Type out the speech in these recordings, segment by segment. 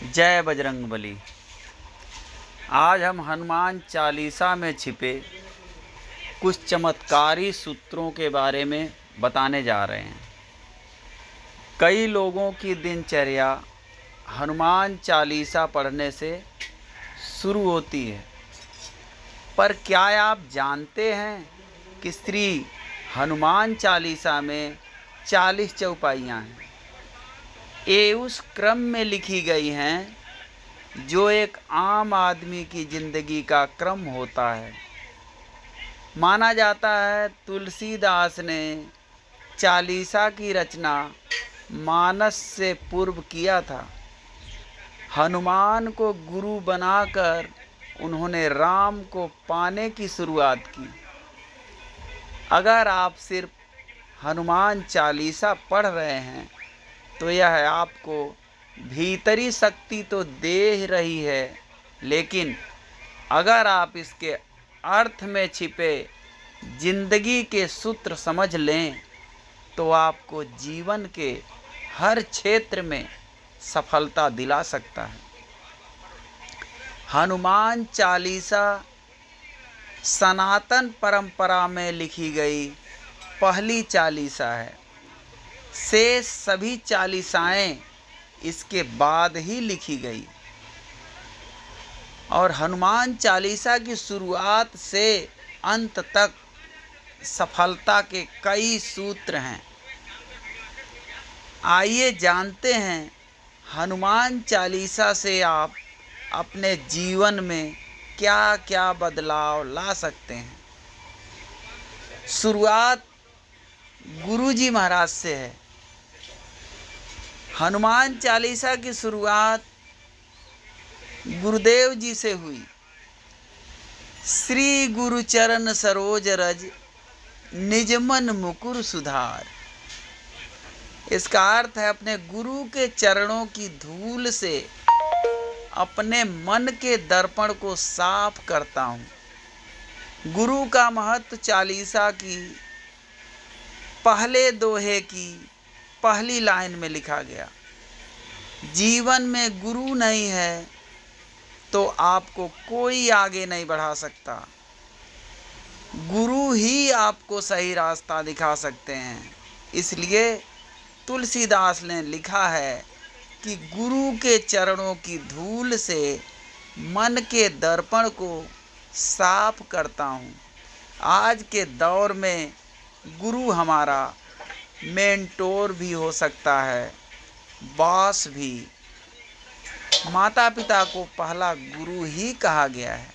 जय बजरंगबली। आज हम हनुमान चालीसा में छिपे कुछ चमत्कारी सूत्रों के बारे में बताने जा रहे हैं। कई लोगों की दिनचर्या हनुमान चालीसा पढ़ने से शुरू होती है, पर क्या आप जानते हैं कि श्री हनुमान चालीसा में 40 चौपाइयाँ हैं। ये उस क्रम में लिखी गई हैं जो एक आम आदमी की ज़िंदगी का क्रम होता है। माना जाता है तुलसीदास ने चालीसा की रचना मानस से पूर्व किया था। हनुमान को गुरु बनाकर उन्होंने राम को पाने की शुरुआत की। अगर आप सिर्फ हनुमान चालीसा पढ़ रहे हैं तो यह आपको भीतरी शक्ति तो दे रही है, लेकिन अगर आप इसके अर्थ में छिपे जिंदगी के सूत्र समझ लें तो आपको जीवन के हर क्षेत्र में सफलता दिला सकता है। हनुमान चालीसा सनातन परंपरा में लिखी गई पहली चालीसा है। शेष सभी चालीसाएं इसके बाद ही लिखी गई और हनुमान चालीसा की शुरुआत से अंत तक सफलता के कई सूत्र हैं। आइए जानते हैं हनुमान चालीसा से आप अपने जीवन में क्या क्या बदलाव ला सकते हैं। शुरुआत गुरुजी महाराज से है। हनुमान चालीसा की शुरुआत गुरुदेव जी से हुई। श्री गुरु चरण सरोज रज निज मन मुकुर सुधार। इसका अर्थ है अपने गुरु के चरणों की धूल से अपने मन के दर्पण को साफ करता हूँ। गुरु का महत्व चालीसा की पहले दोहे की पहली लाइन में लिखा गया। जीवन में गुरु नहीं है तो आपको कोई आगे नहीं बढ़ा सकता। गुरु ही आपको सही रास्ता दिखा सकते हैं। इसलिए तुलसीदास ने लिखा है कि गुरु के चरणों की धूल से मन के दर्पण को साफ करता हूँ। आज के दौर में गुरु हमारा मेंटोर भी हो सकता है, बॉस भी। माता पिता को पहला गुरु ही कहा गया है।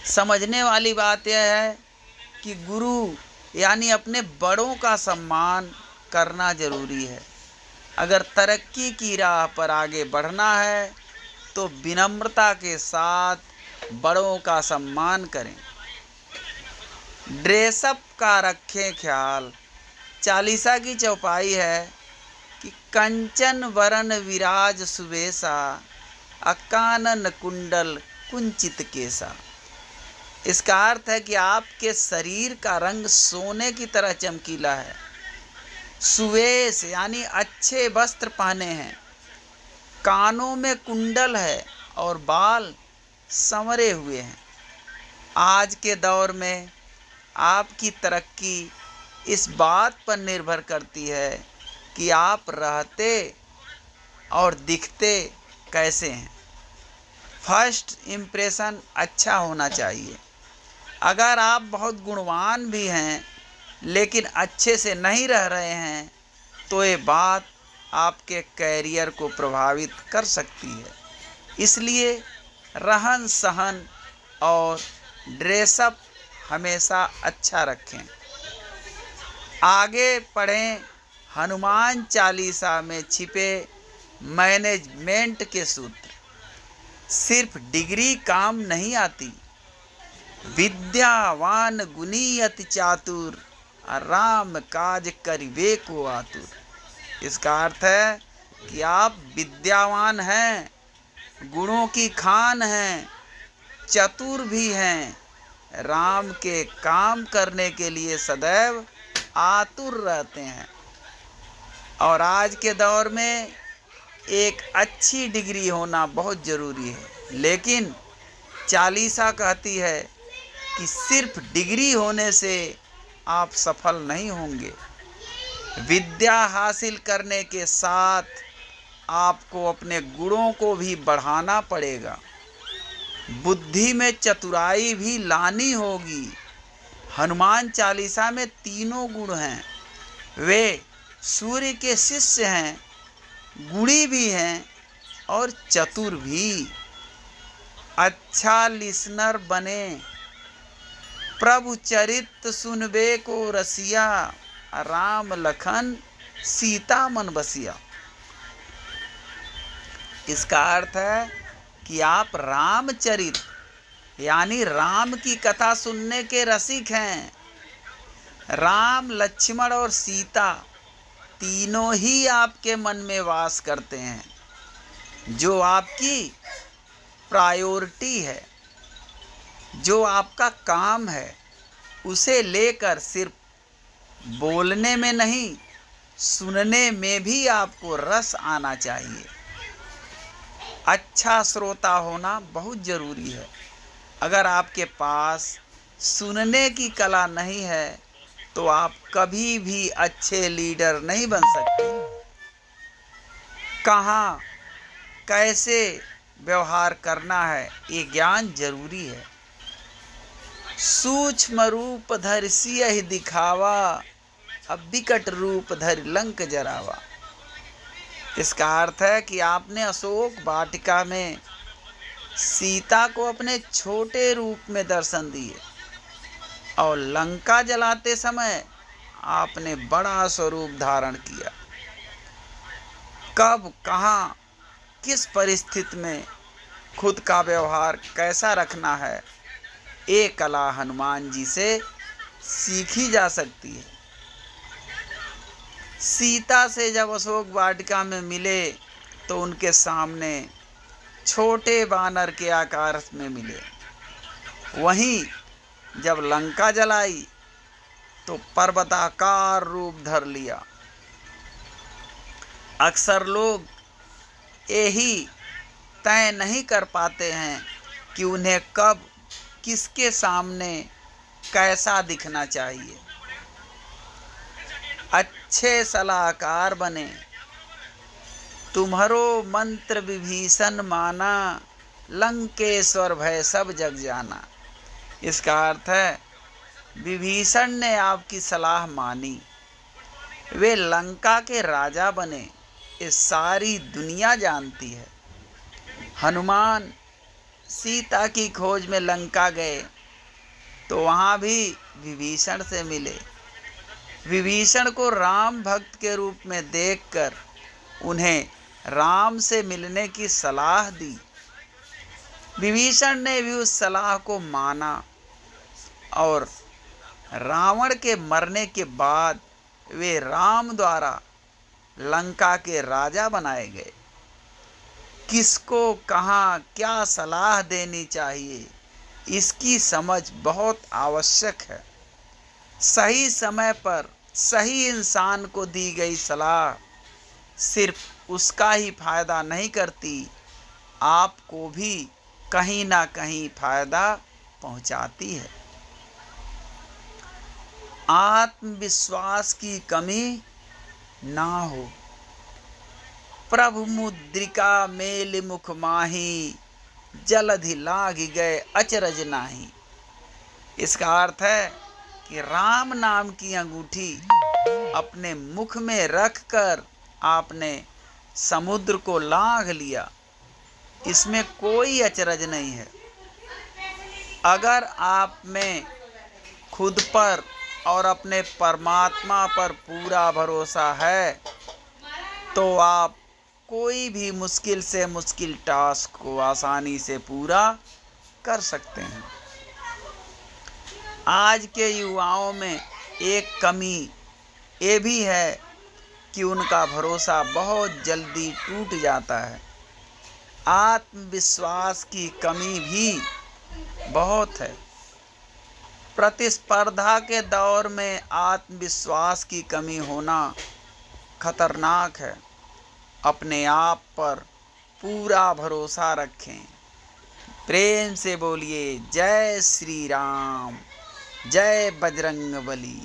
समझने वाली बात यह है कि गुरु यानी अपने बड़ों का सम्मान करना जरूरी है। अगर तरक्की की राह पर आगे बढ़ना है तो विनम्रता के साथ बड़ों का सम्मान करें। ड्रेसअप का रखें ख्याल। चालीसा की चौपाई है कि कंचन वरण विराज सुवेशा अकानन कुंडल कुंचित केसा। इसका अर्थ है कि आपके शरीर का रंग सोने की तरह चमकीला है। सुवेश यानी अच्छे वस्त्र पहने हैं, कानों में कुंडल है और बाल संवरे हुए हैं। आज के दौर में आपकी तरक्की इस बात पर निर्भर करती है कि आप रहते और दिखते कैसे हैं। फर्स्ट इम्प्रेशन अच्छा होना चाहिए। अगर आप बहुत गुणवान भी हैं लेकिन अच्छे से नहीं रह रहे हैं तो ये बात आपके कैरियर को प्रभावित कर सकती है। इसलिए रहन सहन और ड्रेसअप हमेशा अच्छा रखें। आगे पढ़ें हनुमान चालीसा में छिपे मैनेजमेंट के सूत्र। सिर्फ डिग्री काम नहीं आती। विद्यावान गुणी अति चातुर राम काज करिबे को आतुर। इसका अर्थ है कि आप विद्यावान हैं, गुणों की खान हैं, चतुर भी हैं, राम के काम करने के लिए सदैव आतुर रहते हैं। और आज के दौर में एक अच्छी डिग्री होना बहुत ज़रूरी है, लेकिन चालीसा कहती है कि सिर्फ डिग्री होने से आप सफल नहीं होंगे। विद्या हासिल करने के साथ आपको अपने गुणों को भी बढ़ाना पड़ेगा, बुद्धि में चतुराई भी लानी होगी। हनुमान चालीसा में तीनों गुण हैं। वे सूर्य के शिष्य हैं, गुणी भी हैं और चतुर भी। अच्छा लिसनर बने, प्रभु चरित सुनबे को रसिया, राम लखन सीता मन बसिया। इसका अर्थ है कि आप रामचरित यानी राम की कथा सुनने के रसिक हैं। राम, लक्ष्मण और सीता तीनों ही आपके मन में वास करते हैं। जो आपकी प्रायोरिटी है, जो आपका काम है, उसे लेकर सिर्फ बोलने में नहीं, सुनने में भी आपको रस आना चाहिए। अच्छा श्रोता होना बहुत ज़रूरी है। अगर आपके पास सुनने की कला नहीं है तो आप कभी भी अच्छे लीडर नहीं बन सकते। कहाँ कैसे व्यवहार करना है, ये ज्ञान जरूरी है। सूक्ष्म रूप धरि सियहि दिखावा, अब विकट रूप धरि लंक जरावा। इसका अर्थ है कि आपने अशोक वाटिका में सीता को अपने छोटे रूप में दर्शन दिए और लंका जलाते समय आपने बड़ा स्वरूप धारण किया। कब, कहाँ, किस परिस्थिति में खुद का व्यवहार कैसा रखना है, ये कला हनुमान जी से सीखी जा सकती है। सीता से जब अशोक वाटिका में मिले तो उनके सामने छोटे बानर के आकार में मिले। वहीं जब लंका जलाई तो पर्वताकार रूप धर लिया। अक्सर लोग यही तय नहीं कर पाते हैं कि उन्हें कब, किसके सामने कैसा दिखना चाहिए। अच्छे सलाहकार बने, तुम्हारो मंत्र विभीषण माना, लंकेश्वर भय सब जग जाना। इसका अर्थ है विभीषण ने आपकी सलाह मानी, वे लंका के राजा बने, ये सारी दुनिया जानती है। हनुमान सीता की खोज में लंका गए तो वहाँ भी विभीषण से मिले। विभीषण को राम भक्त के रूप में देखकर उन्हें राम से मिलने की सलाह दी। विभीषण ने भी उस सलाह को माना और रावण के मरने के बाद वे राम द्वारा लंका के राजा बनाए गए। किसको कहाँ क्या सलाह देनी चाहिए, इसकी समझ बहुत आवश्यक है। सही समय पर सही इंसान को दी गई सलाह सिर्फ उसका ही फायदा नहीं करती, आपको भी कहीं ना कहीं फायदा पहुंचाती है। आत्मविश्वास की कमी ना हो, प्रभु मुद्रिका मेल मुख माही, जलधि लाग गए अचरज नाही। इसका अर्थ है कि राम नाम की अंगूठी अपने मुख में रखकर आपने समुद्र को लांघ लिया, इसमें कोई अचरज नहीं है। अगर आप में खुद पर और अपने परमात्मा पर पूरा भरोसा है तो आप कोई भी मुश्किल से मुश्किल टास्क को आसानी से पूरा कर सकते हैं। आज के युवाओं में एक कमी ये भी है कि उनका भरोसा बहुत जल्दी टूट जाता है। आत्मविश्वास की कमी भी बहुत है। प्रतिस्पर्धा के दौर में आत्मविश्वास की कमी होना खतरनाक है अपने आप पर पूरा भरोसा रखें। प्रेम से बोलिए जय श्री राम, जय बजरंग बली।